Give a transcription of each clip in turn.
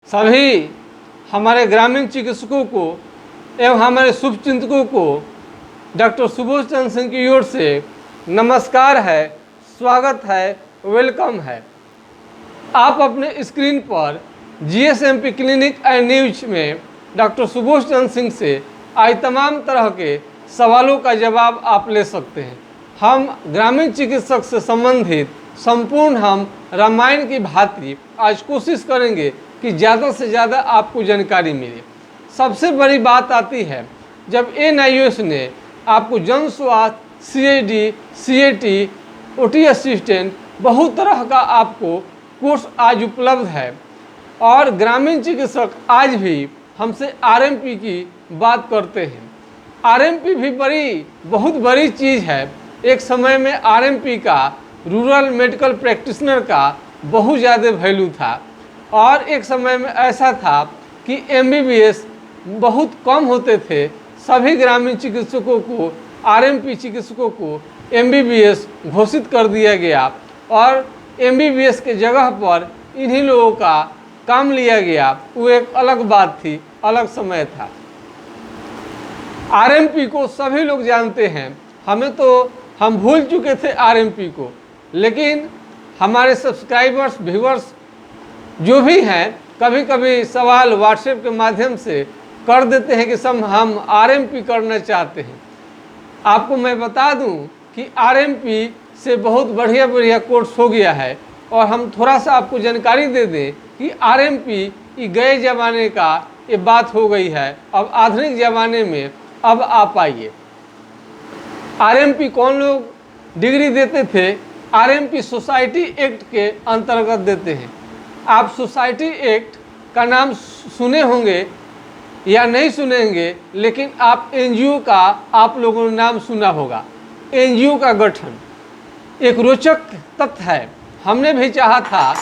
सभी हमारे ग्रामीण चिकित्सकों को एवं हमारे शुभचिंतकों को डॉक्टर सुबोध चंद्र सिंह की ओर से नमस्कार है, स्वागत है, वेलकम है। आप अपने स्क्रीन पर जीएसएमपी क्लिनिक एंड न्यूज में डॉक्टर सुबोध चंद्र सिंह से आज तमाम तरह के सवालों का जवाब आप ले सकते हैं। हम ग्रामीण चिकित्सक से संबंधित संपूर्ण हम रामायण की भांति आज कोशिश करेंगे कि ज़्यादा से ज़्यादा आपको जानकारी मिले। सबसे बड़ी बात आती है जब NIOS ने आपको जन स्वास्थ्य, CAD, CAT, OT असिस्टेंट बहुत तरह का आपको कोर्स आज उपलब्ध है और ग्रामीण चिकित्सक आज भी हमसे RMP की बात करते हैं। RMP भी बहुत बड़ी चीज़ है। एक समय में RMP का रूरल मेडिकल प्रैक्टिशनर का बहुत ज़्यादा वैल्यू था और एक समय में ऐसा था कि MBBS बहुत कम होते थे। सभी ग्रामीण चिकित्सकों को RMP चिकित्सकों को MBBS घोषित कर दिया गया और MBBS के जगह पर इन्हीं लोगों का काम लिया गया। वो एक अलग बात थी, अलग समय था। RMP को सभी लोग जानते हैं, हम भूल चुके थे RMP को, लेकिन हमारे सब्सक्राइबर्स, व्यूअर्स जो भी हैं कभी कभी सवाल व्हाट्सएप के माध्यम से कर देते हैं कि सब हम RMP करना चाहते हैं। आपको मैं बता दूं कि RMP से बहुत बढ़िया कोर्स हो गया है और हम थोड़ा सा आपको जानकारी दे दें कि RMP ये गए ज़माने का ये बात हो गई है। अब आधुनिक ज़माने में अब आप आइए। RMP कौन लोग डिग्री देते थे? RMP सोसाइटी एक्ट के अंतर्गत देते हैं। आप सोसाइटी एक्ट का नाम सुने होंगे या नहीं सुनेंगे, लेकिन आप NGO का आप लोगों ने नाम सुना होगा। NGO का गठन एक रोचक तथ्य है। हमने भी चाहा था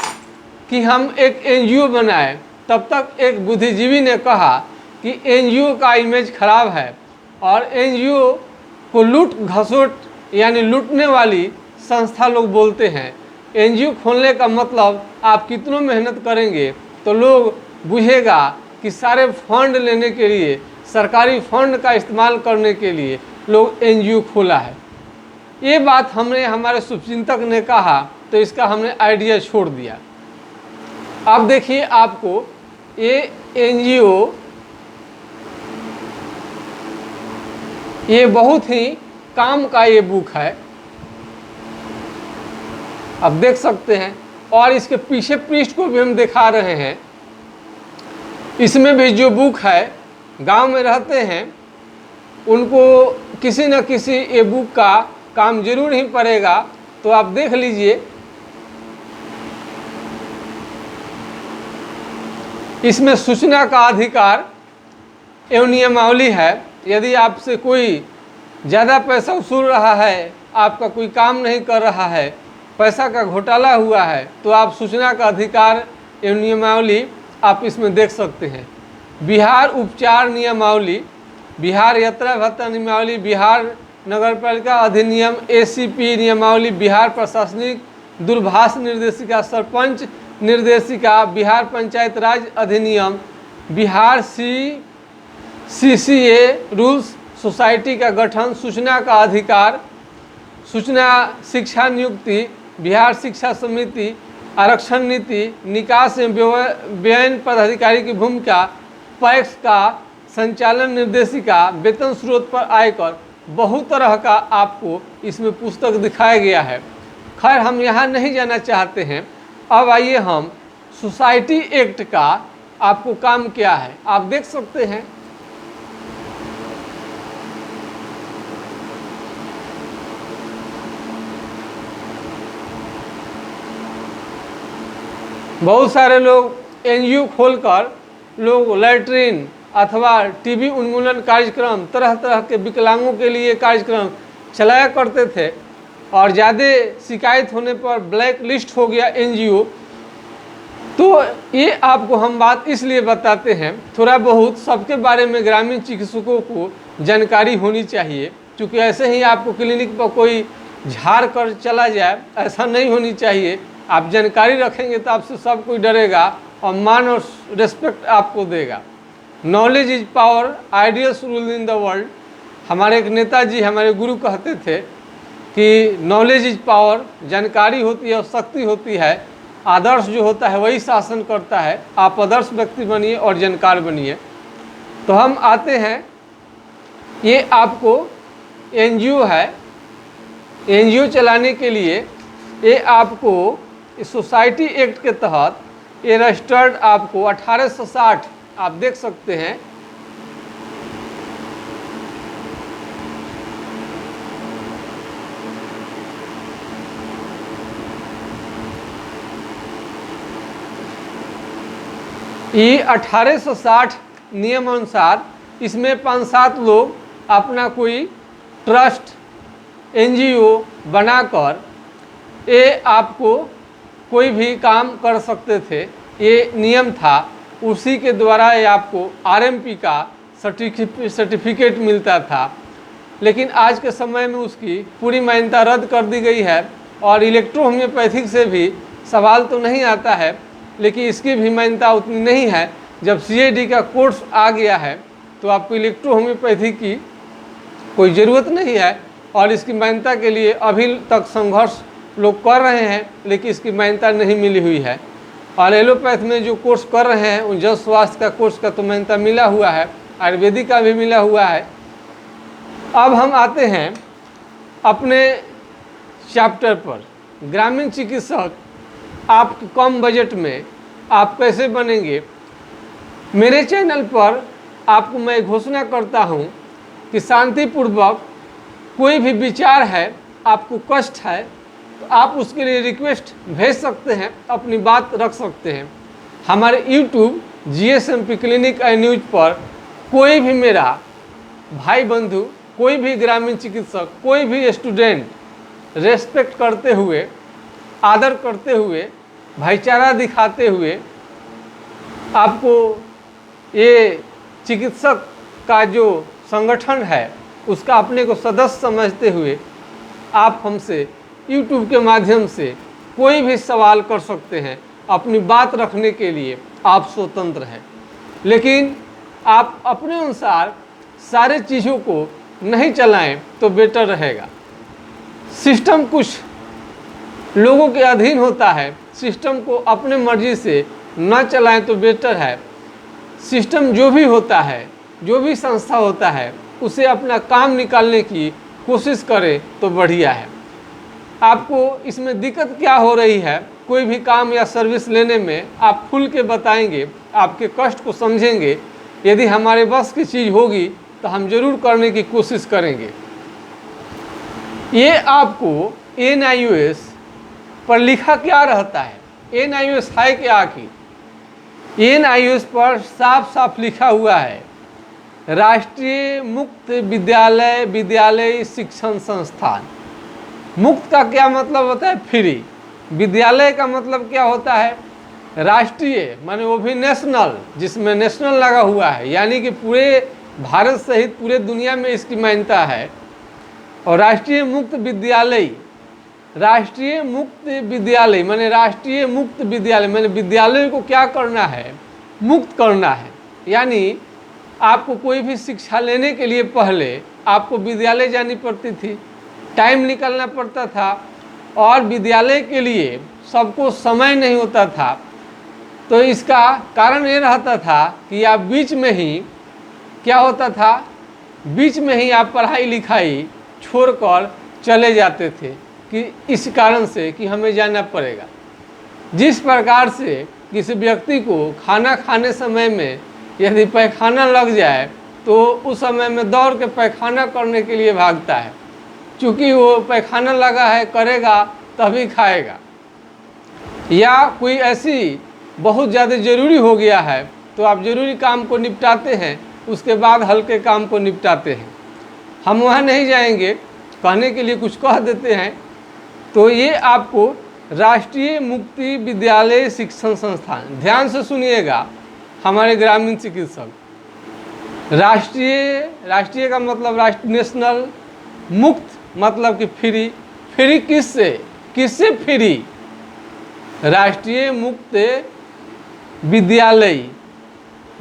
कि हम एक NGO बनाएं, तब तक एक बुद्धिजीवी ने कहा कि NGO का इमेज खराब है और NGO को लूट घसोट यानी लूटने वाली संस्था लोग बोलते हैं। NGO खोलने का मतलब आप कितनों मेहनत करेंगे तो लोग बुझेगा कि सारे फंड लेने के लिए, सरकारी फंड का इस्तेमाल करने के लिए लोग NGO खोला है। ये बात हमने हमारे शुभचिंतक ने कहा तो इसका हमने आइडिया छोड़ दिया। अब देखिए, आपको ये NGO ये बहुत ही काम का ये बुक है, आप देख सकते हैं। और इसके पीछे पृष्ठ को भी हम दिखा रहे हैं। इसमें भी जो बुक है, गांव में रहते हैं उनको किसी न किसी ये बुक का काम जरूर ही पड़ेगा। तो आप देख लीजिए, इसमें सूचना का अधिकार एवं नियमावली है। यदि आपसे कोई ज़्यादा पैसा वसूल रहा है, आपका कोई काम नहीं कर रहा है, पैसा का घोटाला हुआ है, तो आप सूचना का अधिकार एवं नियमावली आप इसमें देख सकते हैं। बिहार उपचार नियमावली, बिहार यात्रा भत्ता नियमावली, बिहार नगरपालिका अधिनियम, ACP नियमावली, बिहार प्रशासनिक दूरभाष निर्देशिका, सरपंच निर्देशिका, बिहार पंचायत राज अधिनियम, बिहार CCA रूल्स, सोसाइटी का गठन, सूचना का अधिकार, सूचना शिक्षा नियुक्ति, बिहार शिक्षा समिति, आरक्षण नीति, निकास एवं व्ययन पदाधिकारी की भूमिका, पैक्स का संचालन निर्देशिका, वेतन स्रोत पर आयकर, बहुत तरह का आपको इसमें पुस्तक दिखाया गया है। खैर, हम यहाँ नहीं जाना चाहते हैं। अब आइए हम सोसाइटी एक्ट का आपको काम क्या है, आप देख सकते हैं। बहुत सारे लोग NGO खोलकर लोग लैट्रिन अथवा TB उन्मूलन कार्यक्रम, तरह तरह के विकलांगों के लिए कार्यक्रम चलाया करते थे और ज़्यादा शिकायत होने पर ब्लैक लिस्ट हो गया NGO। तो ये आपको हम बात इसलिए बताते हैं, थोड़ा बहुत सबके बारे में ग्रामीण चिकित्सकों को जानकारी होनी चाहिए, क्योंकि ऐसे ही आपको क्लिनिक पर कोई झाड़ कर चला जाए, ऐसा नहीं होनी चाहिए। आप जानकारी रखेंगे तो आपसे सब कोई डरेगा और मान और रिस्पेक्ट आपको देगा। Knowledge is power, ideals rule in the world. हमारे एक नेताजी, हमारे गुरु कहते थे कि नॉलेज इज पावर, जानकारी होती है और शक्ति होती है, आदर्श जो होता है वही शासन करता है। आप आदर्श व्यक्ति बनिए और जानकार बनिए। तो हम आते हैं, ये आपको एनजीओ है, एनजीओ चलाने के लिए ये आपको इस सोसाइटी एक्ट के तहत ये रजिस्टर्ड आपको 1860 आप देख सकते हैं। ये 1860 नियम अनुसार इसमें 5-7 लोग अपना कोई ट्रस्ट एनजीओ बनाकर ये आपको कोई भी काम कर सकते थे। ये नियम था, उसी के द्वारा ये आपको आरएमपी का सर्टिफिकेट मिलता था। लेकिन आज के समय में उसकी पूरी मान्यता रद्द कर दी गई है और इलेक्ट्रो होम्योपैथिक से भी सवाल तो नहीं आता है, लेकिन इसकी भी मान्यता उतनी नहीं है। जब सीएडी का कोर्स आ गया है तो आपको इलेक्ट्रो होम्योपैथी की कोई ज़रूरत नहीं है और इसकी मान्यता के लिए अभी तक संघर्ष लोग कर रहे हैं, लेकिन इसकी मान्यता नहीं मिली हुई है। और एलोपैथ में जो कोर्स कर रहे हैं उन जन स्वास्थ्य का कोर्स का तो मान्यता मिला हुआ है, आयुर्वेदिक का भी मिला हुआ है। अब हम आते हैं अपने चैप्टर पर, ग्रामीण चिकित्सक आप कम बजट में आप कैसे बनेंगे। मेरे चैनल पर आपको मैं घोषणा करता हूं कि शांतिपूर्वक कोई भी विचार है, आपको कष्ट है तो आप उसके लिए रिक्वेस्ट भेज सकते हैं, अपनी बात रख सकते हैं। हमारे यूट्यूब जीएसएमपी क्लिनिक एंड न्यूज पर कोई भी मेरा भाई बंधु, कोई भी ग्रामीण चिकित्सक, कोई भी स्टूडेंट रेस्पेक्ट करते हुए, आदर करते हुए, भाईचारा दिखाते हुए आपको ये चिकित्सक का जो संगठन है उसका अपने को सदस्य समझते हुए आप हमसे YouTube के माध्यम से कोई भी सवाल कर सकते हैं। अपनी बात रखने के लिए आप स्वतंत्र हैं, लेकिन आप अपने अनुसार सारे चीज़ों को नहीं चलाएं तो बेटर रहेगा। सिस्टम कुछ लोगों के अधीन होता है, सिस्टम को अपने मर्जी से न चलाएं तो बेटर है। सिस्टम जो भी होता है, जो भी संस्था होता है, उसे अपना काम निकालने की कोशिश करें तो बढ़िया है। आपको इसमें दिक्कत क्या हो रही है, कोई भी काम या सर्विस लेने में आप खुल के बताएंगे, आपके कष्ट को समझेंगे। यदि हमारे बस की चीज़ होगी तो हम जरूर करने की कोशिश करेंगे। ये आपको NIOS पर लिखा क्या रहता है, NIOS है क्या आखिर। NIOS पर साफ साफ लिखा हुआ है राष्ट्रीय मुक्त विद्यालय शिक्षण संस्थान। मुक्त का क्या मतलब होता है, फ्री। विद्यालय का मतलब क्या होता है, राष्ट्रीय, माने वो भी नेशनल, जिसमें नेशनल लगा हुआ है, यानी कि पूरे भारत सहित पूरे दुनिया में इसकी मान्यता है। और राष्ट्रीय मुक्त विद्यालय, राष्ट्रीय मुक्त विद्यालय माने राष्ट्रीय मुक्त विद्यालय माने विद्यालय को क्या करना है, मुक्त करना है। यानी आपको कोई भी शिक्षा लेने के लिए पहले आपको विद्यालय जानी पड़ती थी, टाइम निकालना पड़ता था, और विद्यालय के लिए सबको समय नहीं होता था। तो इसका कारण ये रहता था कि आप बीच में ही क्या होता था, बीच में ही आप पढ़ाई लिखाई छोड़कर चले जाते थे कि इस कारण से कि हमें जाना पड़ेगा। जिस प्रकार से किसी व्यक्ति को खाना खाने समय में यदि पैखाना लग जाए तो उस समय में दौड़ के पैखाना करने के लिए भागता है, क्योंकि वो पैखाना लगा है, करेगा तभी खाएगा। या कोई ऐसी बहुत ज़्यादा ज़रूरी हो गया है तो आप ज़रूरी काम को निपटाते हैं, उसके बाद हल्के काम को निपटाते हैं। हम वहाँ नहीं जाएंगे, कहने के लिए कुछ कह देते हैं। तो ये आपको राष्ट्रीय मुक्ति विद्यालय शिक्षण संस्थान, ध्यान से सुनिएगा हमारे ग्रामीण चिकित्सक। राष्ट्रीय का मतलब नेशनल, मुक्त मतलब कि फ्री। फ्री किससे, किससे फ्री, राष्ट्रीय मुक्त विद्यालय,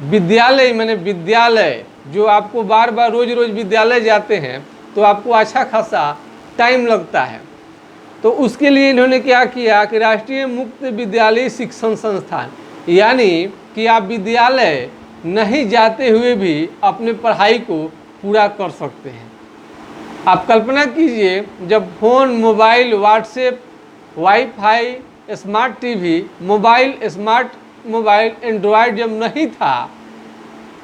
विद्यालय मैंने विद्यालय, जो आपको बार बार रोज रोज विद्यालय जाते हैं तो आपको अच्छा खासा टाइम लगता है। तो उसके लिए इन्होंने क्या किया कि राष्ट्रीय मुक्त विद्यालय शिक्षण संस्थान, यानी कि आप विद्यालय नहीं जाते हुए भी अपने पढ़ाई को पूरा कर सकते हैं। आप कल्पना कीजिए, जब phone, mobile, WhatsApp, wifi, smart TV, smart mobile, Android जब नहीं था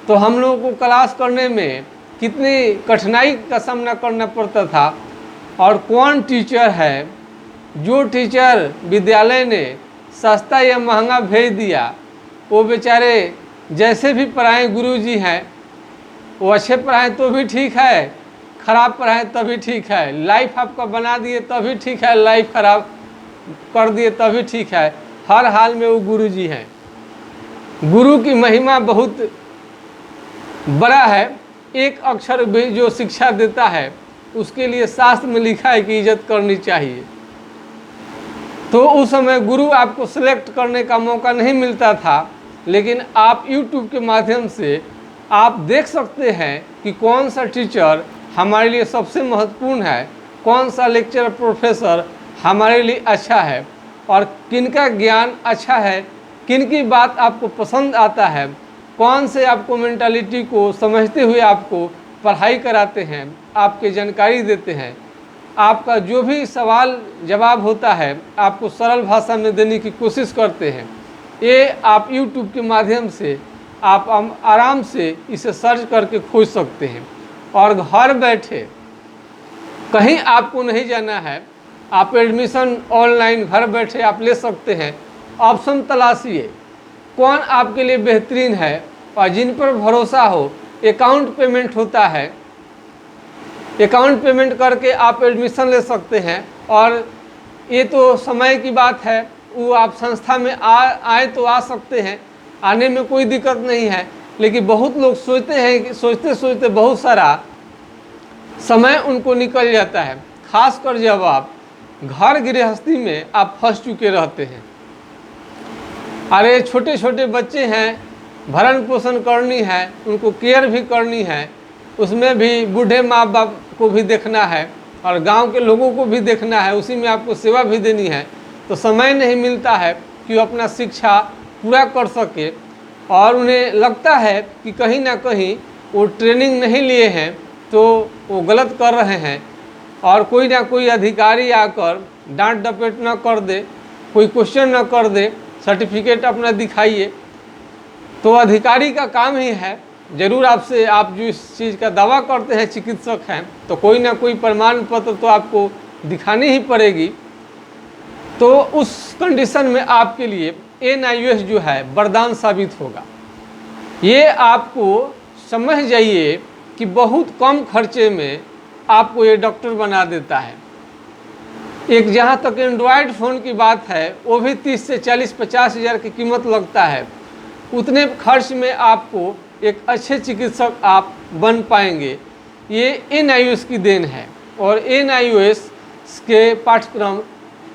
तो हम लोगों को क्लास करने में कितनी कठिनाई का सामना करना पड़ता था। और कौन टीचर है, जो टीचर विद्यालय ने सस्ता या महंगा भेज दिया, वो बेचारे जैसे भी पढ़ाएं, गुरुजी हैं, वो अच्छे पढ़ाएं तो भी ठीक है, ख़राब पढ़ाएं तभी ठीक है, लाइफ आपका बना दिए तभी ठीक है, लाइफ ख़राब कर दिए तभी ठीक है, हर हाल में वो गुरुजी हैं। गुरु की महिमा बहुत बड़ा है। एक अक्षर भी जो शिक्षा देता है उसके लिए शास्त्र में लिखा है कि इज्जत करनी चाहिए। तो उस समय गुरु आपको सिलेक्ट करने का मौका नहीं मिलता था, लेकिन आप YouTube के माध्यम से आप देख सकते हैं कि कौन सा टीचर हमारे लिए सबसे महत्वपूर्ण है, कौन सा लेक्चर प्रोफेसर हमारे लिए अच्छा है, और किनका ज्ञान अच्छा है, किनकी बात आपको पसंद आता है, कौन से आपको मेंटालिटी को समझते हुए आपको पढ़ाई कराते हैं, आपके जानकारी देते हैं, आपका जो भी सवाल जवाब होता है आपको सरल भाषा में देने की कोशिश करते हैं। ये आप YouTube के माध्यम से आप आराम से इसे सर्च करके खोज सकते हैं, और घर बैठे कहीं आपको नहीं जाना है, आप एडमिशन ऑनलाइन घर बैठे आप ले सकते हैं। ऑप्शन तलाशिए कौन आपके लिए बेहतरीन है और जिन पर भरोसा हो। अकाउंट पेमेंट होता है, अकाउंट पेमेंट करके आप एडमिशन ले सकते हैं, और ये तो समय की बात है, वो आप संस्था में आए तो आ सकते हैं, आने में कोई दिक्कत नहीं है। लेकिन बहुत लोग सोचते हैं कि सोचते सोचते बहुत सारा समय उनको निकल जाता है, खासकर जब आप घर गृहस्थी में आप फंस चुके रहते हैं। अरे छोटे छोटे बच्चे हैं, भरण पोषण करनी है, उनको केयर भी करनी है, उसमें भी बूढ़े माँ बाप को भी देखना है और गांव के लोगों को भी देखना है, उसी में आपको सेवा भी देनी है। तो समय नहीं मिलता है कि वो अपना शिक्षा पूरा कर सके, और उन्हें लगता है कि कहीं ना कहीं वो ट्रेनिंग नहीं लिए हैं तो वो गलत कर रहे हैं, और कोई ना कोई अधिकारी आकर डांट डपेट न कर दे, कोई क्वेश्चन न कर दे, सर्टिफिकेट अपना दिखाइए। तो अधिकारी का काम ही है, ज़रूर आपसे, आप जो इस चीज़ का दावा करते हैं चिकित्सक हैं, तो कोई ना कोई प्रमाण पत्र तो आपको दिखानी ही पड़ेगी। तो उस कंडीशन में आपके लिए NIOS जो है वरदान साबित होगा। ये आपको समझ जाइए कि बहुत कम खर्चे में आपको ये डॉक्टर बना देता है। एक जहाँ तक एंड्रॉयड फ़ोन की बात है, वो भी 30 से 40-50 हज़ार की कीमत लगता है। उतने खर्च में आपको एक अच्छे चिकित्सक आप बन पाएंगे। ये NIOS की देन है, और NIOS के पाठ्यक्रम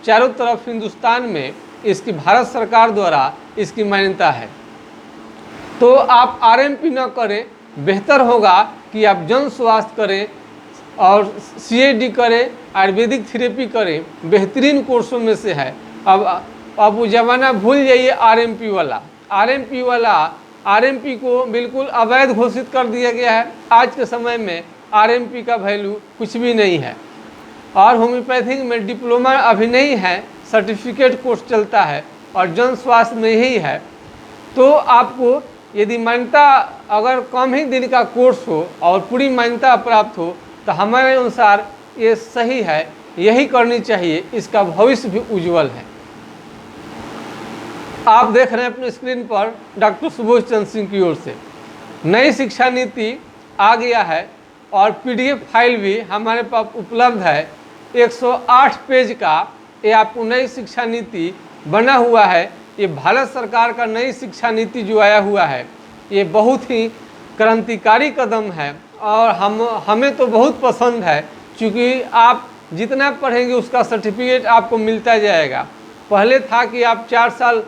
चारों तरफ हिंदुस्तान में इसकी भारत सरकार द्वारा इसकी मान्यता है। तो आप RMP न करें, बेहतर होगा कि आप जन स्वास्थ्य करें और CAD करें, आयुर्वेदिक थेरेपी करें, बेहतरीन कोर्सों में से है। अब वो ज़माना भूल जाइए RMP को बिल्कुल अवैध घोषित कर दिया गया है। आज के समय में RMP का वैल्यू कुछ भी नहीं है, और होम्योपैथिक में डिप्लोमा अभी नहीं है, सर्टिफिकेट कोर्स चलता है और जन स्वास्थ्य में ही है। तो आपको यदि मान्यता अगर कम ही दिन का कोर्स हो और पूरी मान्यता प्राप्त हो तो हमारे अनुसार ये सही है, यही करनी चाहिए, इसका भविष्य भी उज्जवल है। आप देख रहे हैं अपने स्क्रीन पर डॉक्टर सुबोध चंद्र सिंह की ओर से नई शिक्षा नीति आ गया है, और PDF फाइल भी हमारे पास उपलब्ध है। 108 पेज का ये आपको नई शिक्षा नीति बना हुआ है। ये भारत सरकार का नई शिक्षा नीति जो आया हुआ है, ये बहुत ही क्रांतिकारी कदम है, और हमें तो बहुत पसंद है, क्योंकि आप जितना पढ़ेंगे उसका सर्टिफिकेट आपको मिलता जाएगा। पहले था कि आप 4 साल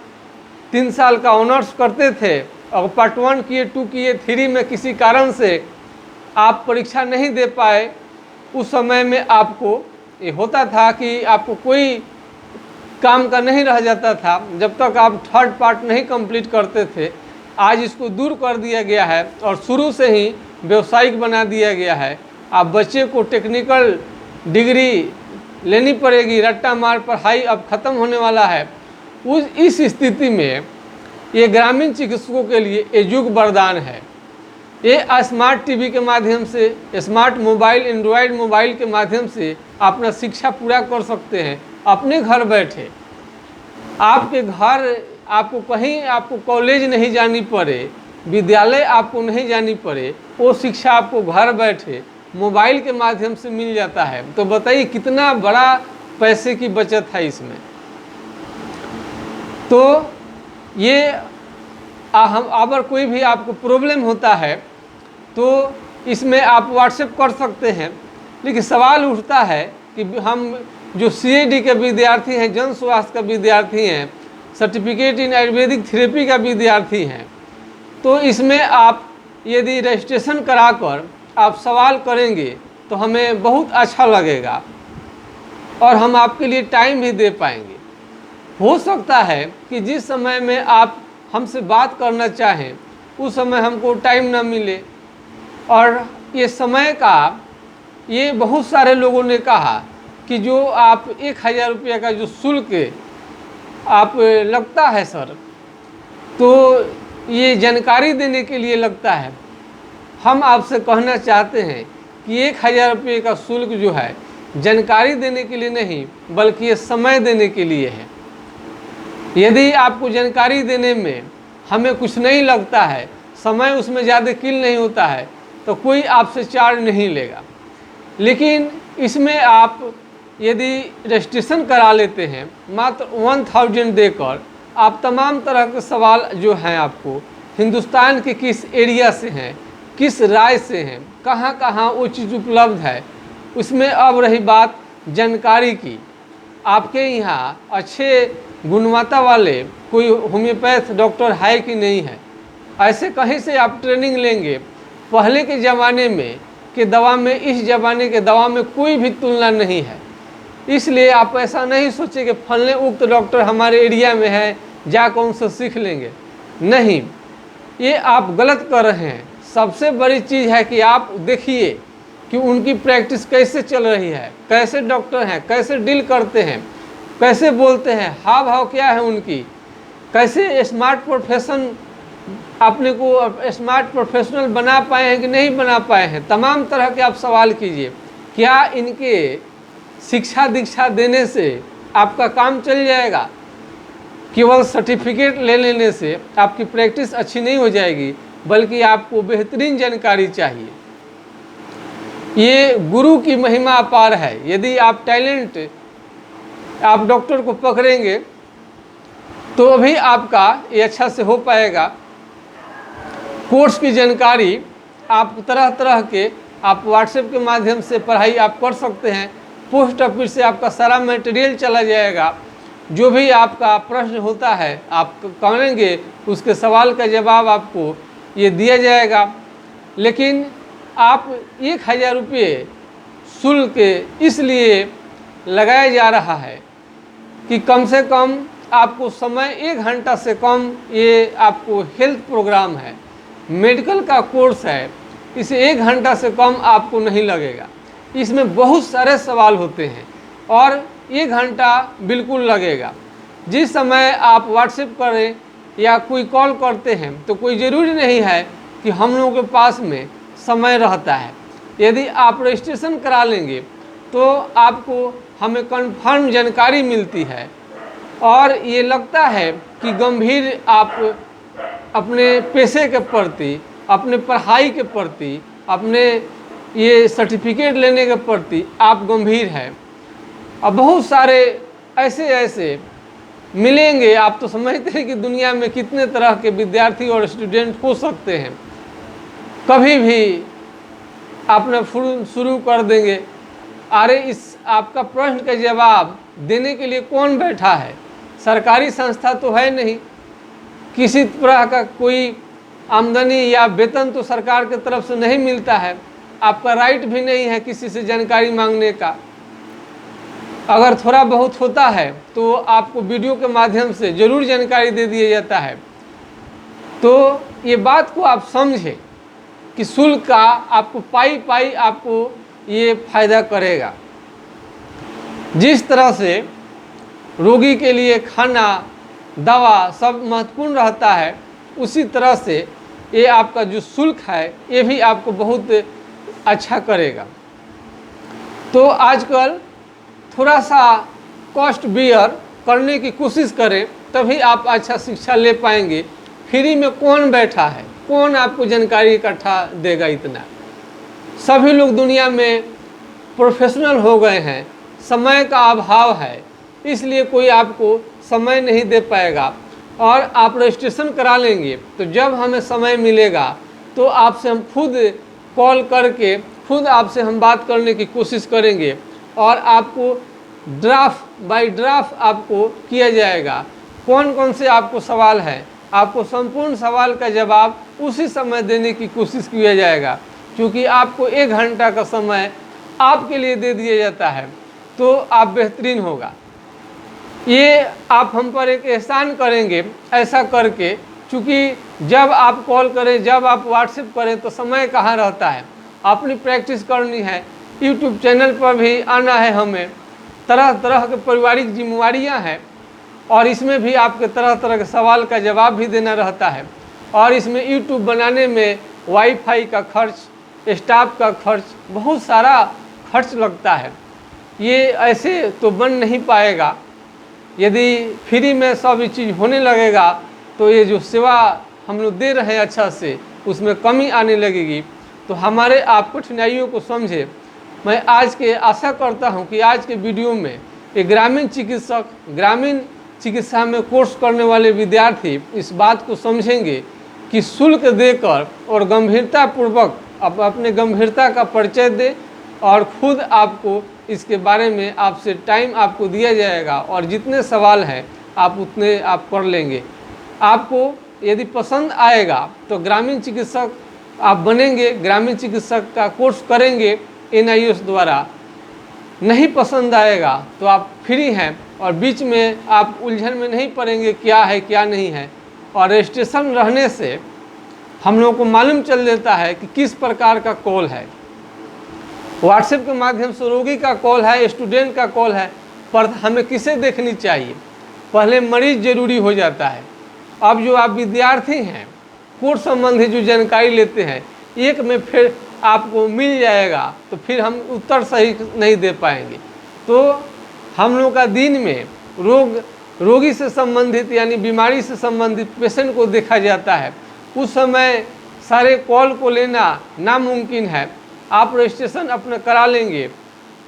3 साल का ऑनर्स करते थे और पार्ट 1 किए, 2 किए, 3 में किसी कारण से आप परीक्षा नहीं दे पाए, उस समय में आपको ये होता था कि आपको कोई काम का नहीं रह जाता था जब तक आप 3rd पार्ट नहीं कंप्लीट करते थे। आज इसको दूर कर दिया गया है और शुरू से ही व्यावसायिक बना दिया गया है। आप बच्चे को टेक्निकल डिग्री लेनी पड़ेगी, रट्टा मार पढ़ाई अब ख़त्म होने वाला है। इस स्थिति में ये ग्रामीण चिकित्सकों के लिए ये युग वरदान है। ये स्मार्ट टीवी के माध्यम से, स्मार्ट मोबाइल, एंड्रॉयड मोबाइल के माध्यम से अपना शिक्षा पूरा कर सकते हैं अपने घर बैठे। आपके घर, आपको कहीं, आपको कॉलेज नहीं जानी पड़े, विद्यालय आपको नहीं जानी पड़े, वो शिक्षा आपको घर बैठे मोबाइल के माध्यम से मिल जाता है। तो बताइए कितना बड़ा पैसे की बचत है इसमें। तो ये हम अगर कोई भी आपको प्रॉब्लम होता है तो इसमें आप व्हाट्सएप कर सकते हैं। लेकिन सवाल उठता है कि हम जो CAD के विद्यार्थी हैं, जन स्वास्थ्य का विद्यार्थी हैं, सर्टिफिकेट इन आयुर्वेदिक थेरेपी का विद्यार्थी हैं, तो इसमें आप यदि रजिस्ट्रेशन कराकर आप सवाल करेंगे तो हमें बहुत अच्छा लगेगा और हम आपके लिए टाइम भी दे पाएंगे। हो सकता है कि जिस समय में आप हमसे बात करना चाहें उस समय हमको टाइम ना मिले, और ये समय का, ये बहुत सारे लोगों ने कहा कि जो आप 1000 रुपये का जो शुल्क आप लगता है सर, तो ये जानकारी देने के लिए लगता है। हम आपसे कहना चाहते हैं कि 1000 रुपये का शुल्क जो है जानकारी देने के लिए नहीं, बल्कि ये समय देने के लिए है। यदि आपको जानकारी देने में हमें कुछ नहीं लगता है, समय उसमें ज़्यादा किल नहीं होता है, तो कोई आपसे चार्ज नहीं लेगा। लेकिन इसमें आप यदि रजिस्ट्रेशन करा लेते हैं मात्र 1000 देकर, आप तमाम तरह के सवाल जो हैं, आपको हिंदुस्तान के किस एरिया से हैं, किस राज्य से हैं, कहाँ कहाँ वो चीज़ उपलब्ध है, उसमें अब रही बात जानकारी की, आपके यहाँ अच्छे गुणवत्ता वाले कोई होम्योपैथ डॉक्टर है कि नहीं है, ऐसे कहीं से आप ट्रेनिंग लेंगे। पहले के ज़माने में के दवा में इस ज़माने के दवा में कोई भी तुलना नहीं है। इसलिए आप ऐसा नहीं सोचें कि फलने उक्त डॉक्टर हमारे एरिया में है, जाकर उनसे सीख लेंगे। नहीं, ये आप गलत कर रहे हैं। सबसे बड़ी चीज़ है कि आप देखिए कि उनकी प्रैक्टिस कैसे चल रही है, कैसे डॉक्टर हैं, कैसे डील करते हैं, कैसे बोलते हैं, हाव भाव क्या है उनकी, कैसे स्मार्ट प्रोफेशन अपने को स्मार्ट प्रोफेशनल बना पाए हैं कि नहीं बना पाए हैं। तमाम तरह के आप सवाल कीजिए। क्या इनके शिक्षा दीक्षा देने से आपका काम चल जाएगा? केवल सर्टिफिकेट ले लेने से आपकी प्रैक्टिस अच्छी नहीं हो जाएगी, बल्कि आपको बेहतरीन जानकारी चाहिए। ये गुरु की महिमा अपार है। यदि आप टैलेंट, आप डॉक्टर को पकड़ेंगे तो अभी आपका ये अच्छा से हो पाएगा। कोर्स की जानकारी आप तरह तरह के आप व्हाट्सएप के माध्यम से पढ़ाई आप कर सकते हैं। पोस्ट ऑफिस से आपका सारा मटेरियल चला जाएगा। जो भी आपका प्रश्न होता है आप करेंगे, उसके सवाल का जवाब आपको ये दिया जाएगा। लेकिन आप 1000 रुपये शुल्क इसलिए लगाया जा रहा है कि कम से कम आपको समय 1 घंटा से कम, ये आपको हेल्थ प्रोग्राम है, मेडिकल का कोर्स है, इसे 1 घंटा से कम आपको नहीं लगेगा। इसमें बहुत सारे सवाल होते हैं और 1 घंटा बिल्कुल लगेगा। जिस समय आप व्हाट्सएप करें या कोई कॉल करते हैं तो कोई ज़रूरी नहीं है कि हम लोगों के पास में समय रहता है। यदि आप रजिस्ट्रेशन करा लेंगे तो आपको हमें कन्फर्म जानकारी मिलती है और ये लगता है कि गंभीर आप अपने पेशे के प्रति, अपने पढ़ाई के प्रति, अपने ये सर्टिफिकेट लेने के प्रति आप गंभीर हैं। अब बहुत सारे ऐसे मिलेंगे। आप तो समझते हैं कि दुनिया में कितने तरह के विद्यार्थी और स्टूडेंट हो सकते हैं। कभी भी आपने शुरू कर देंगे, अरे इस आपका प्रश्न का जवाब देने के लिए कौन बैठा है? सरकारी संस्था तो है नहीं, किसी तरह का कोई आमदनी या वेतन तो सरकार की तरफ से नहीं मिलता है। आपका राइट भी नहीं है किसी से जानकारी मांगने का। अगर थोड़ा बहुत होता है तो आपको वीडियो के माध्यम से ज़रूर जानकारी दे दिया जाता है। तो ये बात को आप समझें कि शुल्क का आपको पाई आपको ये फायदा करेगा। जिस तरह से रोगी के लिए खाना दवा सब महत्वपूर्ण रहता है, उसी तरह से ये आपका जो शुल्क है ये भी आपको बहुत अच्छा करेगा। तो आजकल थोड़ा सा कॉस्ट बियर करने की कोशिश करें, तभी आप अच्छा शिक्षा ले पाएंगे। फ्री में कौन बैठा है, कौन आपको जानकारी इकट्ठा देगा इतना। सभी लोग दुनिया में प्रोफेशनल हो गए हैं, समय का अभाव है, इसलिए कोई आपको समय नहीं दे पाएगा। और आप रजिस्ट्रेशन करा लेंगे तो जब हमें समय मिलेगा तो आपसे हम खुद कॉल करके खुद आपसे हम बात करने की कोशिश करेंगे और आपको ड्राफ्ट बाय ड्राफ्ट आपको किया जाएगा। कौन कौन से आपको सवाल है, आपको संपूर्ण सवाल का जवाब उसी समय देने की कोशिश किया जाएगा। क्योंकि आपको 1 घंटा का समय आपके लिए दे दिया जाता है तो आप बेहतरीन होगा। ये आप हम पर एक एहसान करेंगे ऐसा करके, क्योंकि जब आप कॉल करें, जब आप व्हाट्सएप करें तो समय कहाँ रहता है। अपनी प्रैक्टिस करनी है, यूट्यूब चैनल पर भी आना है, हमें तरह तरह के पारिवारिक जिम्मेवारियाँ हैं और इसमें भी आपके तरह तरह के सवाल का जवाब भी देना रहता है। और इसमें यूट्यूब बनाने में वाईफाई का खर्च, स्टाफ का खर्च, बहुत सारा खर्च लगता है। ये ऐसे तो बन नहीं पाएगा। यदि फ्री में सब चीज़ होने लगेगा तो ये जो सेवा हम लोग दे रहे हैं अच्छा से, उसमें कमी आने लगेगी। तो हमारे आप कठिनाइयों को समझे। मैं आज के आशा करता हूं कि आज के वीडियो में एक ग्रामीण चिकित्सक, ग्रामीण चिकित्सा में कोर्स करने वाले विद्यार्थी इस बात को समझेंगे कि शुल्क देकर और गंभीरतापूर्वक अपने गंभीरता का परिचय दे और खुद आपको इसके बारे में आपसे टाइम आपको दिया जाएगा और जितने सवाल हैं आप उतने आप कर लेंगे। आपको यदि पसंद आएगा तो ग्रामीण चिकित्सक आप बनेंगे, ग्रामीण चिकित्सक का कोर्स करेंगे NIOS द्वारा। नहीं पसंद आएगा तो आप फ्री हैं और बीच में आप उलझन में नहीं पड़ेंगे क्या है क्या नहीं है। और रजिस्ट्रेशन रहने से हम लोगों को मालूम चल देता है कि किस प्रकार का कॉल है। व्हाट्सएप के माध्यम से रोगी का कॉल है, स्टूडेंट का कॉल है, पर हमें किसे देखनी चाहिए। पहले मरीज जरूरी हो जाता है। अब जो आप विद्यार्थी हैं, कोर्स संबंधी जो जानकारी लेते हैं, एक में फिर आपको मिल जाएगा तो फिर हम उत्तर सही नहीं दे पाएंगे। तो हम लोग का दिन में रोगी से संबंधित यानी बीमारी से संबंधित पेशेंट को देखा जाता है। उस समय सारे कॉल को लेना नामुमकिन है। आप रजिस्ट्रेशन अपना करा लेंगे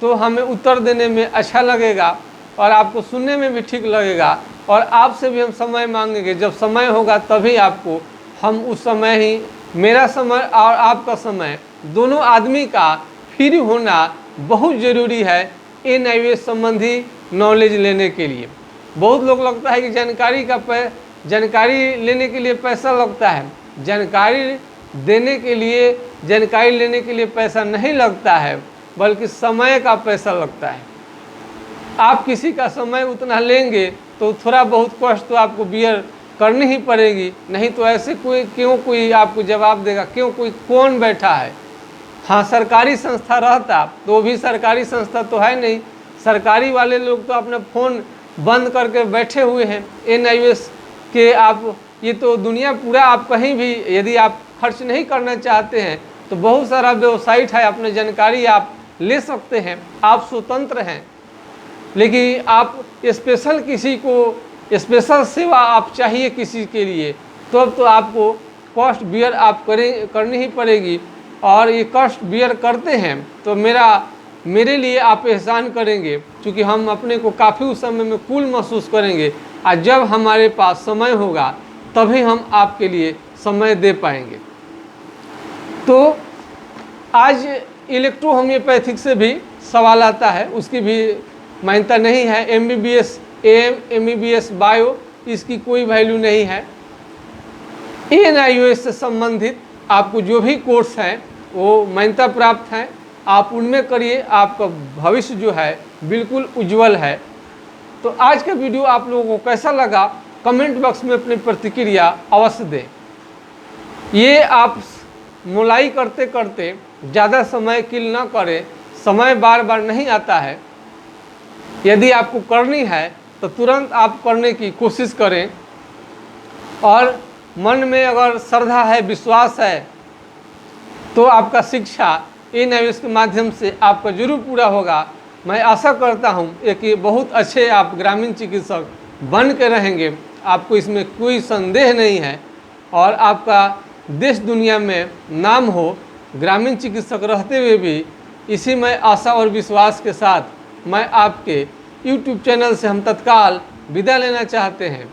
तो हमें उत्तर देने में अच्छा लगेगा और आपको सुनने में भी ठीक लगेगा और आपसे भी हम समय मांगेंगे। जब समय होगा तभी आपको हम उस समय ही, मेरा समय और आपका समय दोनों आदमी का फ्री होना बहुत ज़रूरी है NIOS संबंधी नॉलेज लेने के लिए। बहुत लोग लगता है कि जानकारी लेने के लिए पैसा लगता है। जानकारी देने के लिए, जानकारी लेने के लिए पैसा नहीं लगता है, बल्कि समय का पैसा लगता है। आप किसी का समय उतना लेंगे तो थोड़ा बहुत कॉस्ट तो आपको बियर करनी ही पड़ेगी। नहीं तो ऐसे कोई आपको जवाब देगा, कौन बैठा है। हाँ, सरकारी संस्था रहता तो वो भी सरकारी संस्था तो है नहीं। सरकारी वाले लोग तो अपना फ़ोन बंद करके बैठे हुए हैं। NIOS के आप ये तो दुनिया पूरा, आप कहीं भी यदि आप खर्च नहीं करना चाहते हैं तो बहुत सारा वेबसाइट है, अपनी जानकारी आप ले सकते हैं। आप स्वतंत्र हैं। लेकिन आप स्पेशल किसी को स्पेशल सेवा आप चाहिए किसी के लिए तो अब तो आपको कॉस्ट बियर आप करनी ही पड़ेगी। और ये कॉस्ट बियर करते हैं तो मेरे लिए आप एहसान करेंगे, क्योंकि हम अपने को काफ़ी उस समय में कूल महसूस करेंगे। और जब हमारे पास समय होगा तभी हम आपके लिए समय दे पाएंगे। तो आज इलेक्ट्रो होम्योपैथिक से भी सवाल आता है, उसकी भी मान्यता नहीं है। MBBS AM MBBS बायो, इसकी कोई वैल्यू नहीं है। ANIOS से संबंधित आपको जो भी कोर्स हैं वो मान्यता प्राप्त हैं, आप उनमें करिए, आपका भविष्य जो है बिल्कुल उज्जवल है। तो आज का वीडियो आप लोगों को कैसा लगा कमेंट बॉक्स में अपनी प्रतिक्रिया अवश्य दें। ये आप मोलाई करते करते ज़्यादा समय किल ना करें, समय बार बार नहीं आता है। यदि आपको करनी है तो तुरंत आप करने की कोशिश करें, और मन में अगर श्रद्धा है, विश्वास है, तो आपका शिक्षा ANIOS के माध्यम से आपका जरूर पूरा होगा। मैं आशा करता हूँ कि बहुत अच्छे आप ग्रामीण चिकित्सक बन के रहेंगे, आपको इसमें कोई संदेह नहीं है, और आपका देश दुनिया में नाम हो ग्रामीण चिकित्सक रहते हुए भी। इसी में आशा और विश्वास के साथ मैं आपके YouTube चैनल से हम तत्काल विदा लेना चाहते हैं।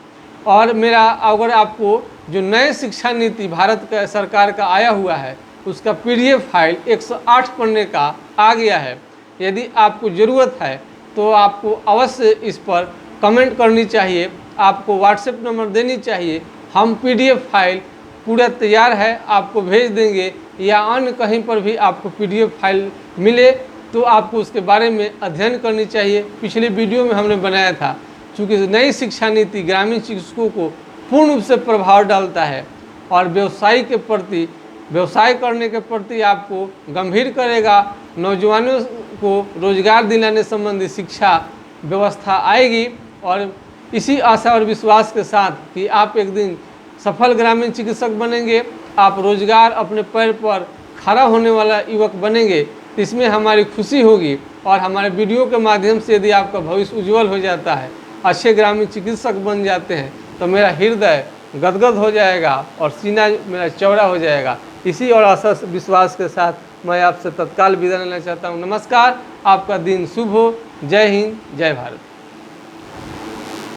और मेरा अगर आपको जो नए शिक्षा नीति भारत का सरकार का आया हुआ है उसका PDF फाइल 108 पन्ने का आ गया है, यदि आपको ज़रूरत है तो आपको अवश्य इस पर कमेंट करनी चाहिए, आपको WhatsApp नंबर देनी चाहिए। हम PDF फाइल पूरा तैयार है आपको भेज देंगे, या अन्य कहीं पर भी आपको PDF फाइल मिले तो आपको उसके बारे में अध्ययन करनी चाहिए। पिछले वीडियो में हमने बनाया था, चूँकि नई शिक्षा नीति ग्रामीण चिकित्सकों को पूर्ण रूप से प्रभाव डालता है और व्यवसाय करने के प्रति आपको गंभीर करेगा। नौजवानों को रोजगार दिलाने संबंधी शिक्षा व्यवस्था आएगी, और इसी आशा और विश्वास के साथ कि आप एक दिन सफल ग्रामीण चिकित्सक बनेंगे, आप रोजगार अपने पैर पर खड़ा होने वाला युवक बनेंगे, इसमें हमारी खुशी होगी। और हमारे वीडियो के माध्यम से यदि आपका भविष्य उज्जवल हो जाता है, अच्छे ग्रामीण चिकित्सक बन जाते हैं, तो मेरा हृदय गदगद हो जाएगा और सीना मेरा चौड़ा हो जाएगा। इसी और आशा विश्वास के साथ मैं आपसे तत्काल विदा लेना चाहता हूँ। नमस्कार, आपका दिन शुभ हो। जय हिंद, जय भारत।